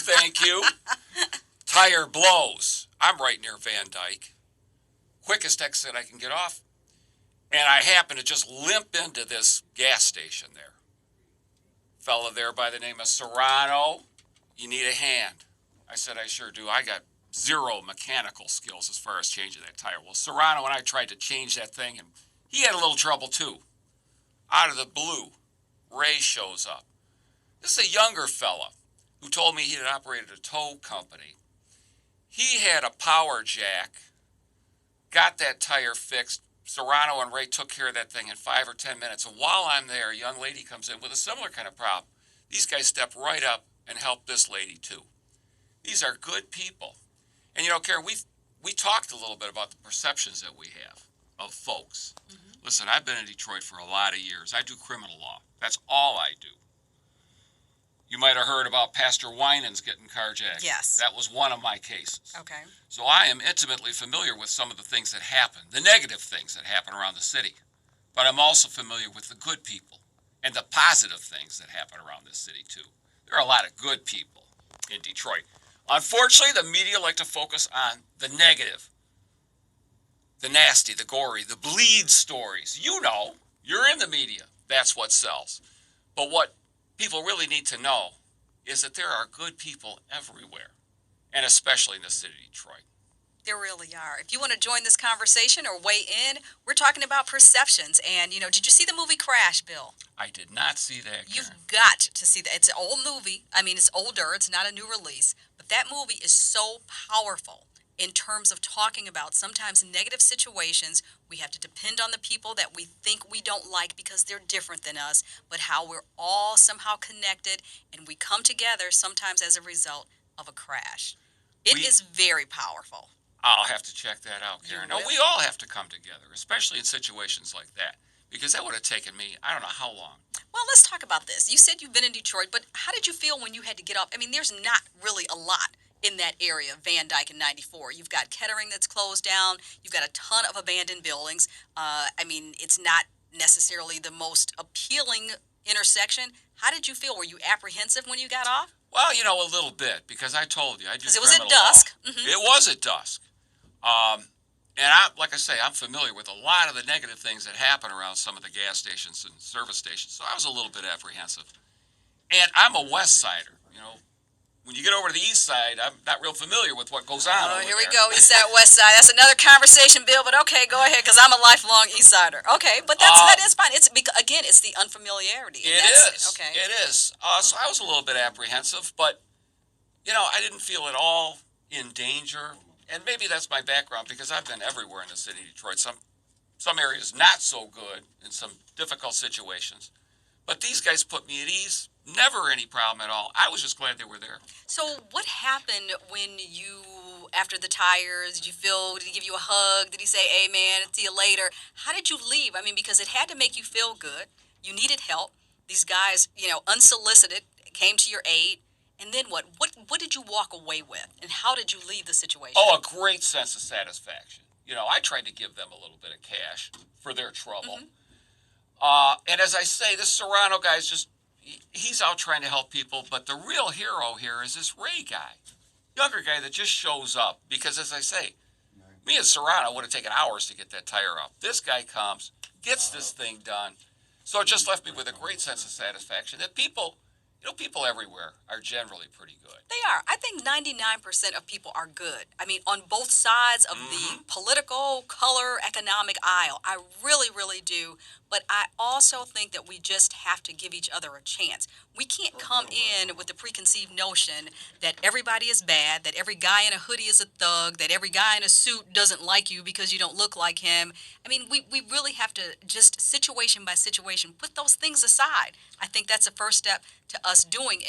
Thank you. Tire blows. I'm right near Van Dyke. Quickest exit I can get off. And I happen to just limp into this gas station there. Fella there by the name of Serrano. You need a hand. I said, I sure do. I got zero mechanical skills as far as changing that tire. Well, Serrano and I tried to change that thing, and he had a little trouble too. Out of the blue, Ray shows up. This is a younger fella who told me he had operated a tow company. He had a power jack, got that tire fixed. Serrano and Ray took care of that thing in 5 or 10 minutes. And while I'm there, a young lady comes in with a similar kind of problem. These guys step right up and help this lady too. These are good people. And you know, Karen, we talked a little bit about the perceptions that we have of folks. Mm-hmm. Listen, I've been in Detroit for a lot of years. I do criminal law. That's all I do. You might have heard about Pastor Winans getting carjacked. Yes. That was one of my cases. Okay. So I am intimately familiar with some of the things that happen, the negative things that happen around the city. But I'm also familiar with the good people and the positive things that happen around this city, too. There are a lot of good people in Detroit. Unfortunately, the media like to focus on the negative, the nasty, the gory, the bleed stories. You know, you're in the media. That's what sells. But what people really need to know is that there are good people everywhere, and especially in the city of Detroit. There really are. If you want to join this conversation or weigh in, we're talking about perceptions. And, you know, did you see the movie Crash, Bill? I did not see that, Karen. You've got to see that. It's an old movie. I mean, it's older. It's not a new release. But that movie is so powerful in terms of talking about sometimes negative situations. We have to depend on the people that we think we don't like because they're different than us, but how we're all somehow connected and we come together sometimes as a result of a crash. It is very powerful. I'll have to check that out, Karen. No, we all have to come together, especially in situations like that, because that would have taken me, I don't know how long. Well, let's talk about this. You said you've been in Detroit, but how did you feel when you had to get up? I mean, there's not really a lot in that area, Van Dyke and 94. You've got Kettering that's closed down. You've got a ton of abandoned buildings. I mean, it's not necessarily the most appealing intersection. How did you feel? Were you apprehensive when you got off? Well, you know, a little bit, because I told you, I do criminal law. Because it was at dusk. Mm-hmm. It was at dusk. And like I say, I'm familiar with a lot of the negative things that happen around some of the gas stations and service stations, so I was a little bit apprehensive. And I'm a West Sider, you know. When you get over to the East Side, I'm not real familiar with what goes on over here we there. go, East Side, West Side. That's another conversation, Bill, but okay, go ahead, because I'm a lifelong East Sider. Okay, but that is fine. It's again, it's the unfamiliarity. It is. Okay. It is. So I was a little bit apprehensive, but, you know, I didn't feel at all in danger. And maybe that's my background, because I've been everywhere in the city of Detroit. Some areas not so good in some difficult situations. But these guys put me at ease. Never any problem at all. I was just glad they were there. So what happened when you, after the tires, did he give you a hug? Did he say, hey, man, see you later? How did you leave? I mean, because it had to make you feel good. You needed help. These guys, you know, unsolicited, came to your aid. And then what? What did you walk away with? And how did you leave the situation? Oh, a great sense of satisfaction. You know, I tried to give them a little bit of cash for their trouble. Mm-hmm. And as I say, this Serrano guy's just, he's out trying to help people, but the real hero here is this Ray guy, younger guy that just shows up. Because as I say, me and Serrano would have taken hours to get that tire up. This guy comes, gets this thing done. So it just left me with a great sense of satisfaction that people, you know, people everywhere are generally pretty good. They are. I think 99% of people are good. I mean, on both sides of the political, color, economic aisle. I really, really do. But I also think that we just have to give each other a chance. We can't come in with the preconceived notion that everybody is bad, that every guy in a hoodie is a thug, that every guy in a suit doesn't like you because you don't look like him. I mean, we really have to just situation by situation put those things aside. I think that's the first step to us doing